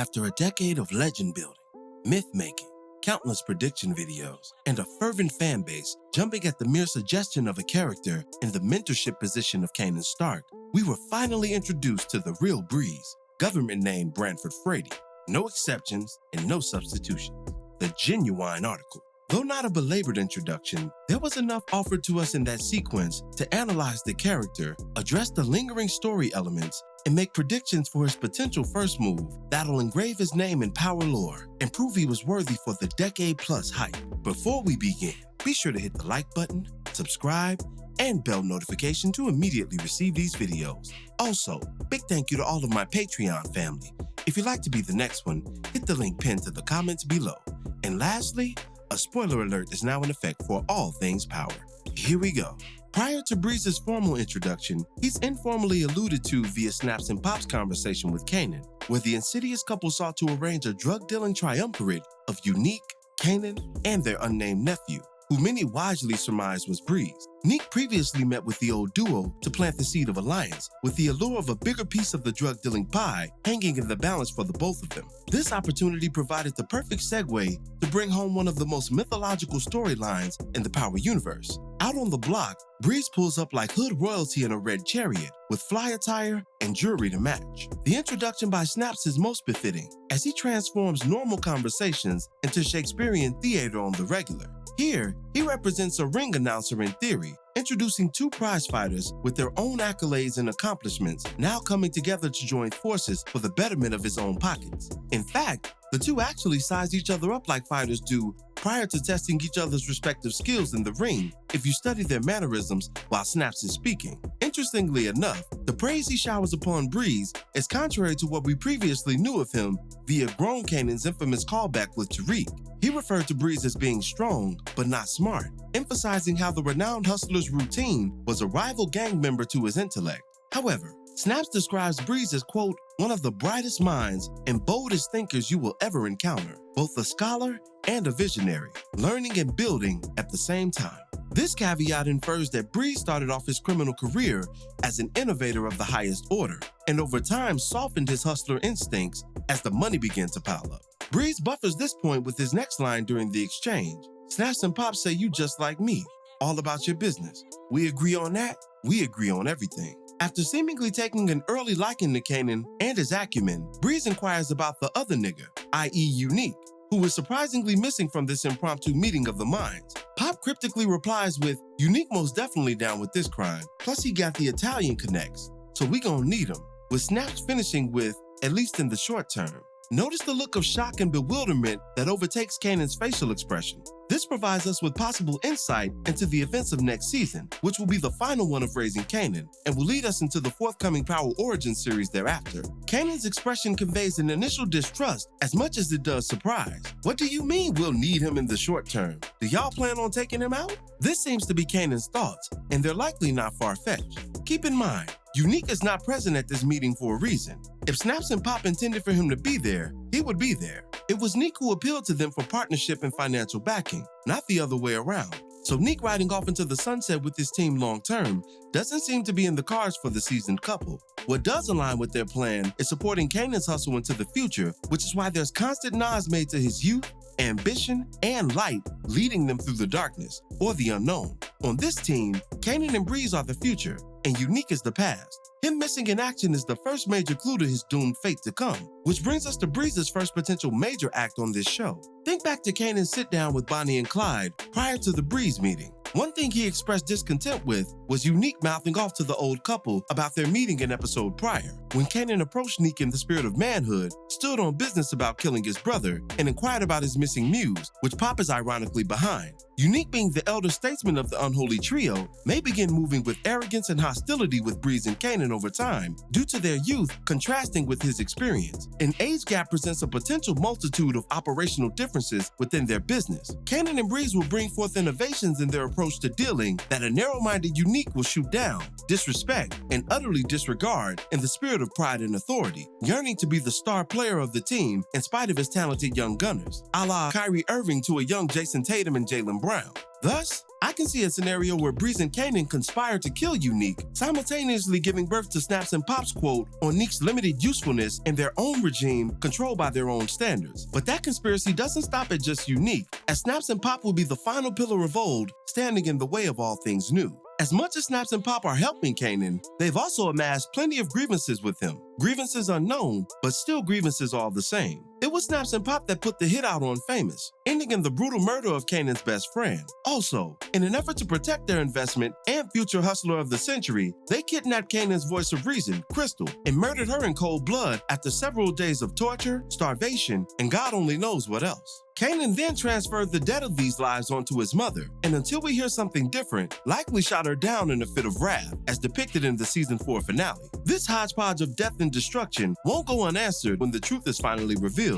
After a decade of legend building, myth making, countless prediction videos, and a fervent fan base jumping at the mere suggestion of a character in the mentorship position of Kanan Stark, we were finally introduced to the real Breeze, government name Branford Frady. No exceptions and no substitutions. The genuine article. Though not a belabored introduction, there was enough offered to us in that sequence to analyze the character, address the lingering story elements, and make predictions for his potential first move that'll engrave his name in power lore and prove he was worthy for the decade-plus hype. Before we begin, be sure to hit the like button, subscribe, and bell notification to immediately receive these videos. Also, big thank you to all of my Patreon family. If you'd like to be the next one, hit the link pinned to the comments below. And lastly, a spoiler alert is now in effect for all things power. Here we go. Prior to Breeze's formal introduction, he's informally alluded to via Snaps and Pop's conversation with Kanan, where the insidious couple sought to arrange a drug-dealing triumvirate of Unique, Kanan, and their unnamed nephew, who many wisely surmised was Breeze. Neek previously met with the old duo to plant the seed of alliance, with the allure of a bigger piece of the drug-dealing pie hanging in the balance for the both of them. This opportunity provided the perfect segue to bring home one of the most mythological storylines in the Power universe. Out on the block, Breeze pulls up like hood royalty in a red chariot, with fly attire and jewelry to match. The introduction by Snaps is most befitting, as he transforms normal conversations into Shakespearean theater on the regular. Here, he represents a ring announcer in theory, introducing two prize fighters with their own accolades and accomplishments, now coming together to join forces for the betterment of his own pockets. In fact, the two actually size each other up like fighters do prior to testing each other's respective skills in the ring if you study their mannerisms while Snaps is speaking. Interestingly enough, the praise he showers upon Breeze is contrary to what we previously knew of him via Grown Kanan's infamous callback with Tariq. He referred to Breeze as being strong, but not smart, emphasizing how the renowned hustler's routine was a rival gang member to his intellect. However, Snaps describes Breeze as, quote, one of the brightest minds and boldest thinkers you will ever encounter, both a scholar and a visionary, learning and building at the same time. This caveat infers that Breeze started off his criminal career as an innovator of the highest order, and over time softened his hustler instincts as the money began to pile up. Breeze buffers this point with his next line during the exchange. Snaps and Pops say you just like me, all about your business. We agree on that, we agree on everything. After seemingly taking an early liking to Kanan and his acumen, Breeze inquires about the other nigga, i.e. Unique, who was surprisingly missing from this impromptu meeting of the minds. Pop cryptically replies with, Unique most definitely down with this crime, plus he got the Italian connects, so we gon' need him, with Snaps finishing with, at least in the short term. Notice the look of shock and bewilderment that overtakes Kanan's facial expression. This provides us with possible insight into the events of next season, which will be the final one of Raising Kanan, and will lead us into the forthcoming Power Origins series thereafter. Kanan's expression conveys an initial distrust as much as it does surprise. What do you mean we'll need him in the short term? Do y'all plan on taking him out? This seems to be Kanan's thoughts, and they're likely not far-fetched. Keep in mind, Unique is not present at this meeting for a reason. If Snaps and Pop intended for him to be there, he would be there. It was Neek who appealed to them for partnership and financial backing, not the other way around. So Neek riding off into the sunset with his team long-term doesn't seem to be in the cards for the seasoned couple. What does align with their plan is supporting Kanan's hustle into the future, which is why there's constant nods made to his youth, ambition, and light leading them through the darkness, or the unknown. On this team, Kanan and Breeze are the future, and Unique is the past. Him missing in action is the first major clue to his doomed fate to come, which brings us to Breeze's first potential major act on this show. Think back to Kanan's sit-down with Bonnie and Clyde prior to the Breeze meeting. One thing he expressed discontent with was Unique mouthing off to the old couple about their meeting an episode prior, when Kanan approached Neek in the spirit of manhood, stood on business about killing his brother, and inquired about his missing muse, which Pop is ironically behind. Unique, being the elder statesman of the unholy trio, may begin moving with arrogance and hostility with Breeze and Kanan over time, due to their youth contrasting with his experience. An age gap presents a potential multitude of operational differences within their business. Kanan and Breeze will bring forth innovations in their approach to dealing that a narrow-minded Unique will shoot down, disrespect, and utterly disregard in the spirit of pride and authority, yearning to be the star player of the team in spite of his talented young gunners, a la Kyrie Irving to a young Jason Tatum and Jaylen Brown. Thus, I can see a scenario where Breeze and Kanan conspire to kill Unique, simultaneously giving birth to Snaps and Pop's quote on Neek's limited usefulness in their own regime controlled by their own standards. But that conspiracy doesn't stop at just Unique, as Snaps and Pop will be the final pillar of old, standing in the way of all things new. As much as Snaps and Pop are helping Kanan, they've also amassed plenty of grievances with him. Grievances unknown, but still grievances all the same. It was Snaps and Pop that put the hit out on Famous, ending in the brutal murder of Kanan's best friend. Also, in an effort to protect their investment and future hustler of the century, they kidnapped Kanan's voice of reason, Crystal, and murdered her in cold blood after several days of torture, starvation, and God only knows what else. Kanan then transferred the debt of these lives onto his mother, and until we hear something different, likely shot her down in a fit of wrath, as depicted in the Season 4 finale. This hodgepodge of death and destruction won't go unanswered when the truth is finally revealed.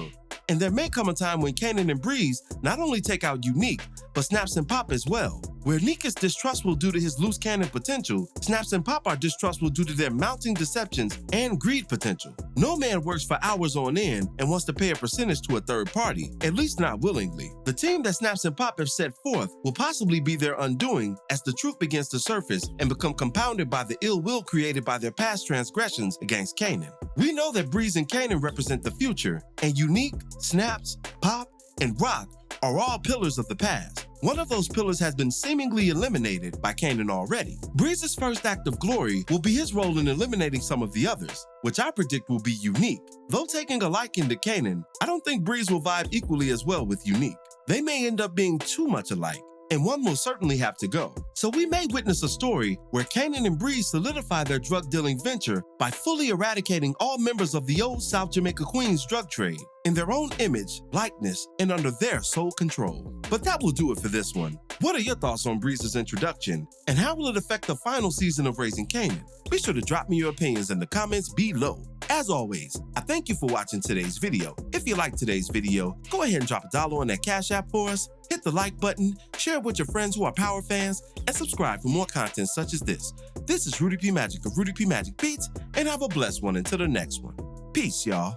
And there may come a time when Kanan and Breeze not only take out Unique, but Snaps and Pop as well. Where Neek is distrustful due to his loose cannon potential, Snaps and Pop are distrustful due to their mounting deceptions and greed potential. No man works for hours on end and wants to pay a percentage to a third party, at least not willingly. The team that Snaps and Pop have set forth will possibly be their undoing as the truth begins to surface and become compounded by the ill will created by their past transgressions against Kanan. We know that Breeze and Kanan represent the future, and Unique, Snaps, Pop, and Rock are all pillars of the past. One of those pillars has been seemingly eliminated by Kanan already. Breeze's first act of glory will be his role in eliminating some of the others, which I predict will be Unique. Though taking a liking to Kanan, I don't think Breeze will vibe equally as well with Unique. They may end up being too much alike, and one will certainly have to go. So we may witness a story where Kanan and Breeze solidify their drug-dealing venture by fully eradicating all members of the old South Jamaica Queens drug trade in their own image, likeness, and under their sole control. But that will do it for this one. What are your thoughts on Breeze's introduction, and how will it affect the final season of Raising Kanan? Be sure to drop me your opinions in the comments below. As always, I thank you for watching today's video. If you liked today's video, go ahead and drop $1 on that Cash App for us, hit the like button, share it with your friends who are Power fans, and subscribe for more content such as this. This is Rudy P. Magic of Rudy P. Magic Beats, and have a blessed one until the next one. Peace, y'all.